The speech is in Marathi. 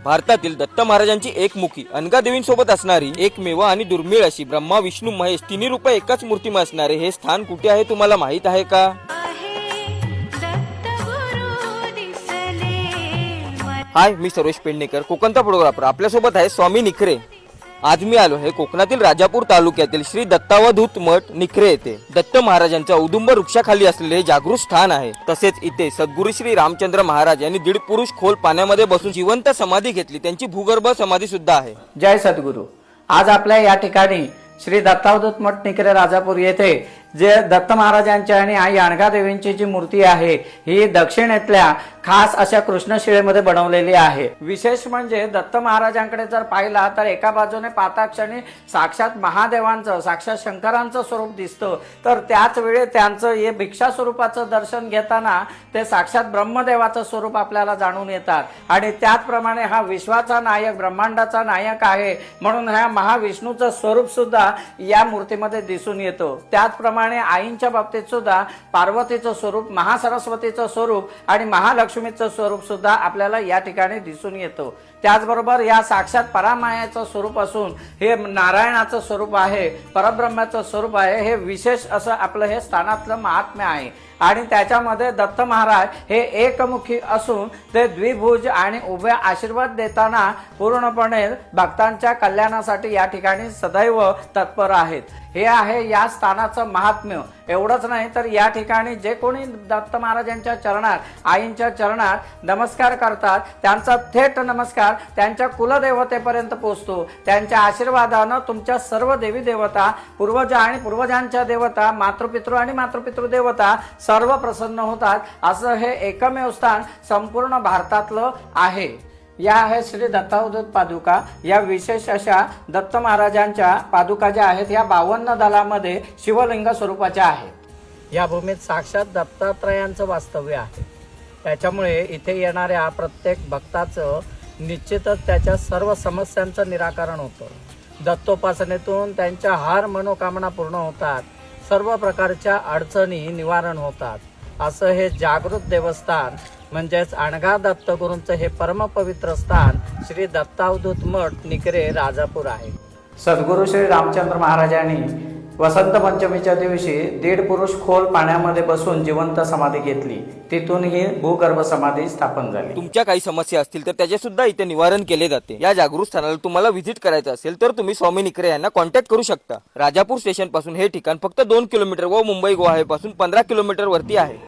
भारतातील दत्त महाराजांची एकमुखी अनघादेवींसोबत असणारी एकमेव आणि दुर्मिळ अशी ब्रह्मा विष्णू महेश तिन्ही रूप एकाच मूर्तीमध्ये असणारे हे स्थान कुठे आहे तुम्हाला माहित आहे का? हाय, मी सर्वेश पेडणेकर, कोकणचा फोटोग्राफर. आपल्यासोबत आहे स्वामी निखरे. आज मी आलो आहे कोकणातील राजापूर तालुक्यातील श्री दत्तावधूत मठ निखरे येथे. दत्त महाराजांच्या औदुंबर वृक्षाखाली असलेले हे जागृत स्थान आहे. तसेच इथे सद्गुरू श्री रामचंद्र महाराज यांनी 1.5 पुरुष खोल पाण्यामध्ये बसून जिवंत समाधी घेतली. त्यांची भूगर्भ समाधी सुद्धा आहे. जय सद्गुरू. आज आपल्या या ठिकाणी श्री दत्तावधूत मठ निखरे राजापूर येथे जे दत्त महाराजांची आणि आई अनघादेवींची जी मूर्ती आहे ही दक्षिणेतल्या खास अशा कृष्णशिळेमध्ये बनवलेली आहे. विशेष म्हणजे दत्त महाराजांकडे जर पाहिला तर एका बाजूने पाताक्षणी साक्षात महादेवांचं साक्षात शंकरांचं स्वरूप दिसतं, तर त्याच वेळी त्यांचं हे भिक्षा स्वरूपाचं दर्शन घेताना ते साक्षात ब्रह्मदेवाचं स्वरूप आपल्याला जाणून येतात. आणि त्याचप्रमाणे हा विश्वाचा नायक ब्रह्मांडाचा नायक आहे म्हणून ह्या महाविष्णूचं स्वरूप सुद्धा या मूर्तीमध्ये दिसून येतो. त्याचप्रमाणे आईंच्या बाबतीत सुद्धा पार्वतीचं स्वरूप, महासरस्वतीचं स्वरूप आणि महालक्ष्मीचं स्वरूप सुद्धा आपल्याला या ठिकाणी दिसून येतो. त्याचबरोबर या साक्षात परामायाचं स्वरूप असून हे नारायणाचं स्वरूप आहे, परब्रह्माचं स्वरूप आहे. हे विशेष असं आपलं हे स्थानातलं महात्म्य आहे. आणि त्याच्यामध्ये दत्त महाराज हे एकमुखी असून ते द्विभुज आणि उभे आशीर्वाद देताना पूर्णपणे भक्तांच्या कल्याणासाठी या ठिकाणी सदैव तत्पर आहेत. हे आहे या स्थानाचं महात्म्य. एवढंच नाही तर या ठिकाणी जे कोणी दत्त महाराजांच्या चरणात, आईंच्या चरणात नमस्कार करतात त्यांचा थेट नमस्कार त्यांच्या कुलदेवतेपर्यंत पोहोचतो. त्यांच्या आशीर्वादानं तुमच्या सर्व देवी देवता, पूर्वज आणि पूर्वजांच्या देवता, मातृपितृ आणि मातृपितृ देवता सर्व प्रसन्न होतात. असं हे एकमेव स्थान संपूर्ण भारतातलं आहे. या आहे श्री दत्तावधूत पादुका. या विशेष अशा दत्त महाराजांच्या पादुका ज्या आहेत या 52 दलामध्ये शिवलिंग स्वरूपाच्या आहेत. या भूमीत साक्षात दत्तात्रयांचं वास्तव्य आहे. त्याच्यामुळे इथे येणाऱ्या प्रत्येक भक्ताचं निश्चितच त्याच्या सर्व समस्यांचं निराकरण होतं. दत्तोपासनेतून त्यांच्या हर मनोकामना पूर्ण होतात. सर्व प्रकारच्या अडचणी निवारण होतात. असं हे जागृत देवस्थान म्हणजेच अनघा दत्तगुरूंचं हे परमपवित्र स्थान श्री दत्तावधूत मठ निखरे राजापूर आहे. सद्गुरू श्री रामचंद्र महाराजांनी वसंत पंचमीच्या दिवशी 1.5 पुरुष खोल पाण्यामध्ये बसून जिवंत समाधी घेतली. तिथून ही भूगर्भ समाधी स्थापन झाली. तुमच्या काही समस्या असतील तर त्याचे सुद्धा इथे निवारण केले जाते. या जागृत स्थानाला तुम्हाला व्हिजिट करायचं असेल तर तुम्ही स्वामी निखरे यांना कॉन्टॅक्ट करू शकता. राजापूर स्टेशन पासून हे ठिकाण फक्त 2 किलोमीटर व मुंबई गोवा पासून 15 किलोमीटर वरती आहे.